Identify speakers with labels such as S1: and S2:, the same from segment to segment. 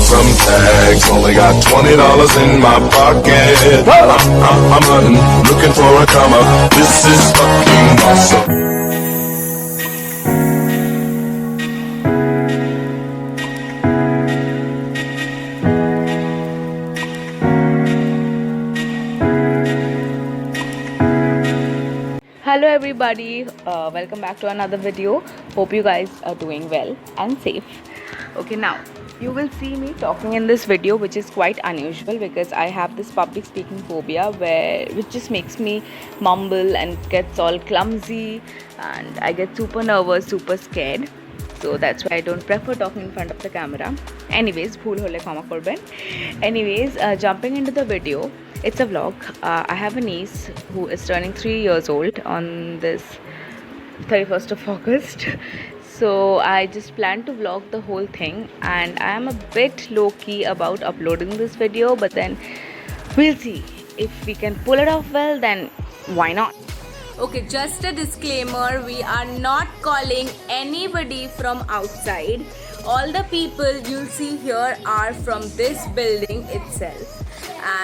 S1: some tags. Only got $20 in my pocket. I'm hunting, looking for a come up. This is fucking awesome.
S2: Hello everybody, welcome back to another video. Hope you guys are doing well and safe. Okay, now you will see me talking in this video, which is quite unusual because I have this public speaking phobia which just makes me mumble and gets all clumsy, and I get super nervous, super scared. So that's why I don't prefer talking in front of the camera. Anyways, bhool hole kama korben. Anyways, jumping into the video. It's a vlog. I have a niece who is turning 3 years old on this 31st of August. So I just plan to vlog the whole thing, and I am a bit low-key about uploading this video, but then we'll see. If we can pull it off well, then why not? Okay, just a disclaimer, we are not calling anybody from outside. All the people you'll see here are from this building itself.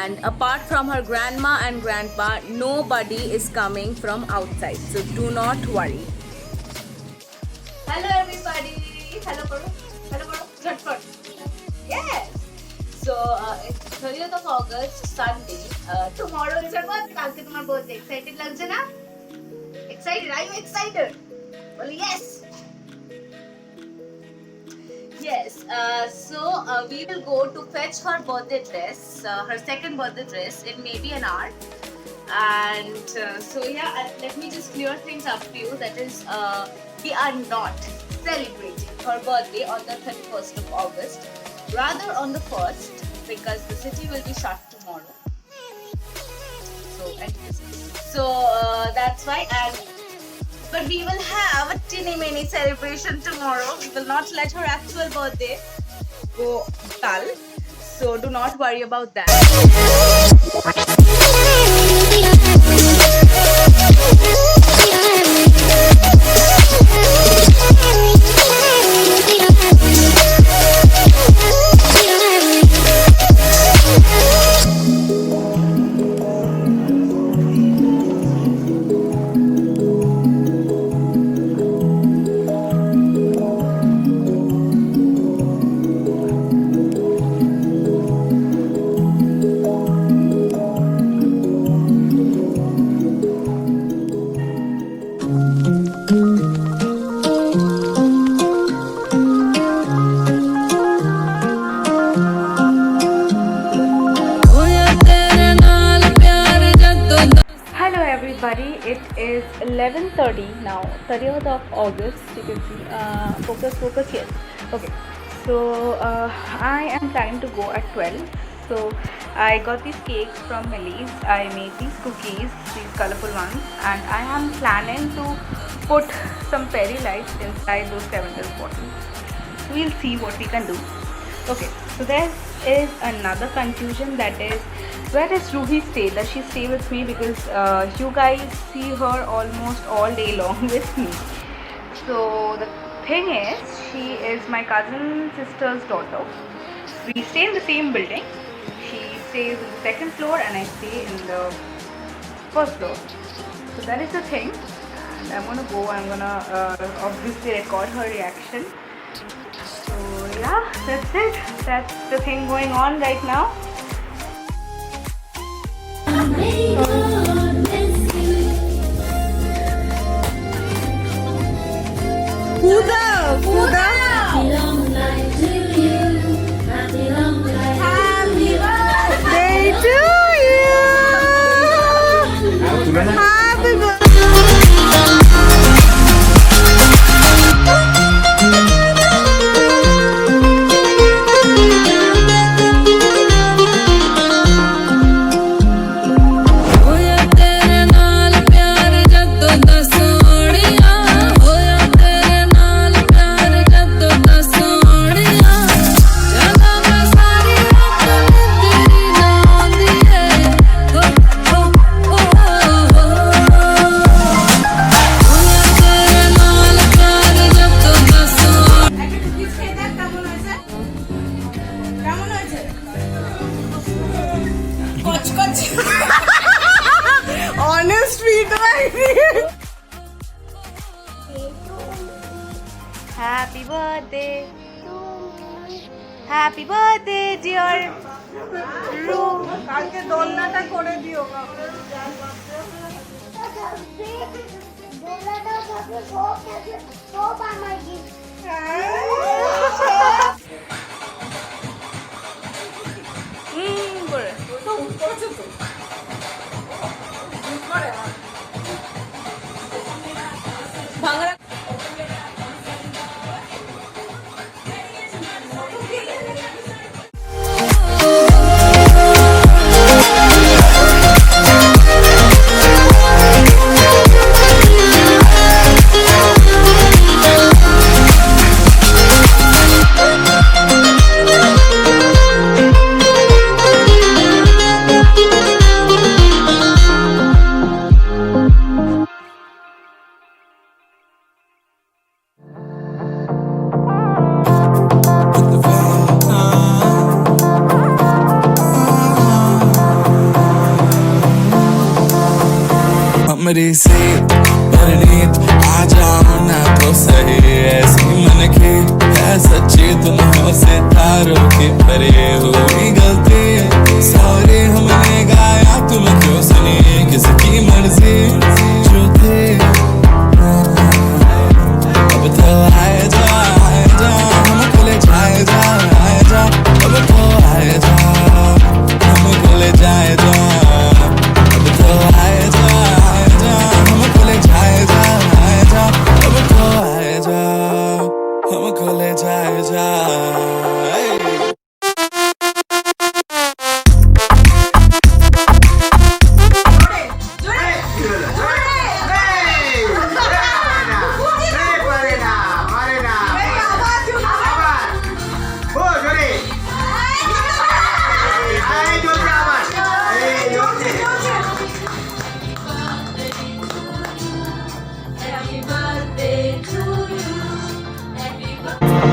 S2: And apart from her grandma and grandpa, nobody is coming from outside. So do not worry. Hello everybody. Hello Karo. Hello Karo. Jhatpat. Yes. So it's 30th of August, Sunday. Tomorrow is your birthday. Kalke tumhar birthday. Excited lagse na? Excited? Are you excited? Well, yes. Yes, so we will go to fetch her birthday dress, her second birthday dress in maybe an hour. And so yeah, let me just clear things up to you. That is, we are not celebrating her birthday on the 31st of August, rather on the 1st, because the city will be shut tomorrow. So that's why. But we will have a teeny mini celebration tomorrow. We will not let her actual birthday go dull. So do not worry about that. It is 11:30 now, 30th of August. You can see, focus, yes. Okay, so I am planning to go at 12. So I got these cakes from Millie's. I made these cookies, these colorful ones, and I am planning to put some fairy lights inside those 7 bottles. We'll see what we can do. Okay, so there is another confusion, that is, where does Ruhi stay? Does she stay with me? Because you guys see her almost all day long with me. So the thing is, she is my cousin sister's daughter. We stay in the same building. She stays in the second floor and I stay in the first floor. So that is the thing. And I'm gonna go. I'm gonna obviously record her reaction. So yeah, that's it. That's the thing going on right now. Puda. Happy birthday to you. Happy birthday.
S3: Honest feedback.
S2: Happy birthday. Happy birthday, dear.
S3: কালকে দোলনাটা করে দিও.
S4: हमरी से परिणीत आ जाओ ना तो सही ऐसी मन की है सच्ची तुम हो सितारों की परे हुई गलती सॉरी हमने गाया तुम क्यों सुनी किसकी मर्जी जो थे अब तो आए जा हमको ले जाए जा अब तो आए जा हमको ले जाए जा अब तो आए जा हमको ले जाए जा अब तो आए जा हमको ले जाए जा.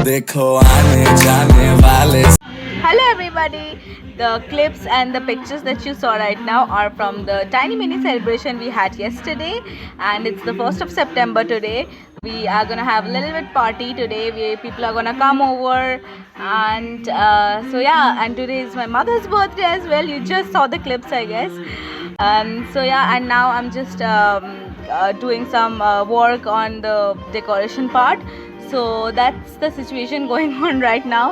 S4: देखो आने जाने वाले.
S2: Hello everybody. The clips and the pictures that you saw right now are from the tiny mini celebration we had yesterday, and it's the 1st of September today. We are gonna have a little bit party today. People are gonna come over, and so yeah, and today is my mother's birthday as well. You just saw the clips, I guess. So yeah, and now I'm just doing some work on the decoration part. So that's the situation going on right now.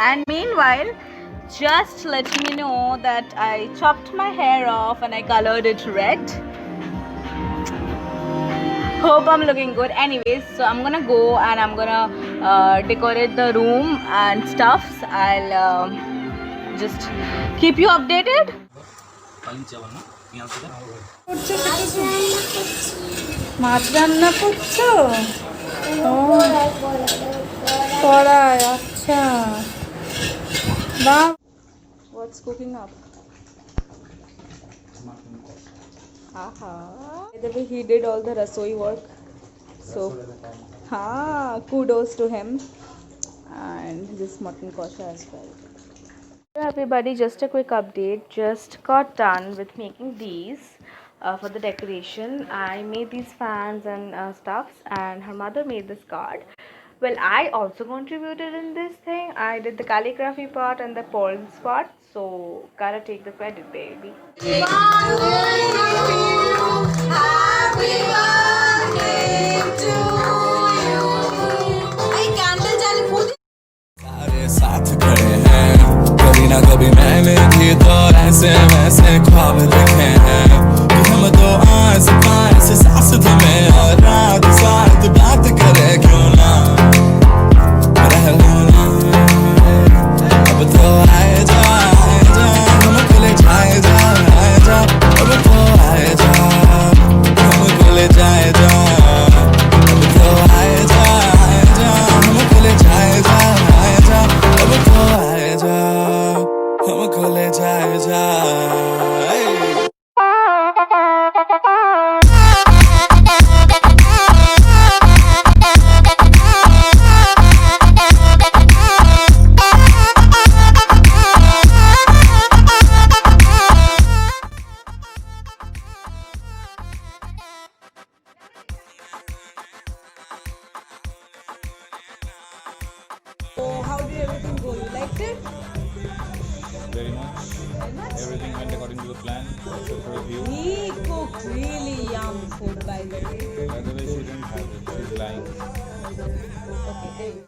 S2: And meanwhile, just letting you know that I chopped my hair off and I colored it red. Hope I'm looking good. Anyways, so I'm gonna go and I'm gonna decorate the room and stuffs. I'll just keep you updated.
S3: মাছ রান্না করছো? কড়াই, আচ্ছা. বাহ.
S2: What's cooking up? Aha. By the way, he did all the rasoi work. So, kudos to him. And this mutton kosha as well. Hello everybody, just a quick update. Just got done with making these for the decoration. I made these fans and stuffs, and her mother made this card. Well, I also contributed in this thing. I did the calligraphy part and the pearls part, so gotta take the credit, baby.
S4: सारे साथ खड़े हैं कभी ना कभी मैंने भी तो ऐसे वैसे ख्वाब देखे हैं कि हम तो आस पास सास में और रात साथ बात करे क्यों ना रह लो ना अब तो आए जा हमको ले जाए जा अब तो आए जा हमको ले जाए जा.
S3: it?
S5: Very much. Everything went according to the plan, except for a few.
S3: He cooked really yum food, by the way.
S5: By the way, she didn't have it. She's lying.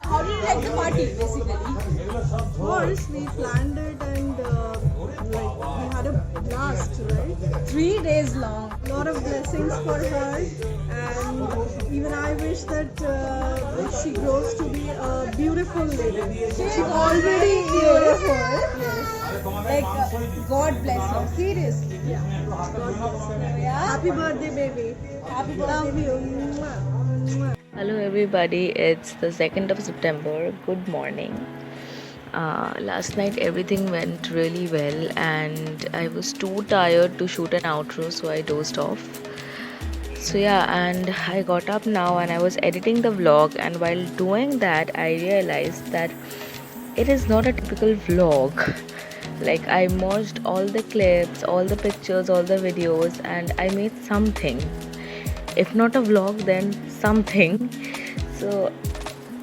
S3: How did you like the party, basically? Of course, we planned it and we had a blast, right? 3 days long. Lot of blessings for her, and even I wish that she grows to be a beautiful lady. She already beautiful. Yes.
S6: Like, God bless her. Seriously.
S3: Yeah. God bless her.
S6: Yeah.
S3: Happy birthday, baby.
S6: Happy
S3: Love
S6: birthday.
S3: you. Mwah. Mwah.
S2: Hello everybody, it's the 2nd of September. Good morning. Last night everything went really well and I was too tired to shoot an outro, so I dozed off. So yeah, and I got up now and I was editing the vlog, and while doing that I realized that it is not a typical vlog. Like, I merged all the clips, all the pictures, all the videos, and I made something. If not a vlog, then something. So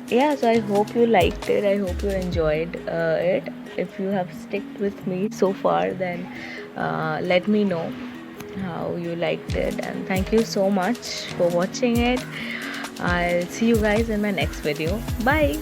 S2: yeah, so I hope you liked it. I hope you enjoyed it. If you have stuck with me so far, then let me know how you liked it, and thank you so much for watching it. I'll see you guys in my next video. Bye.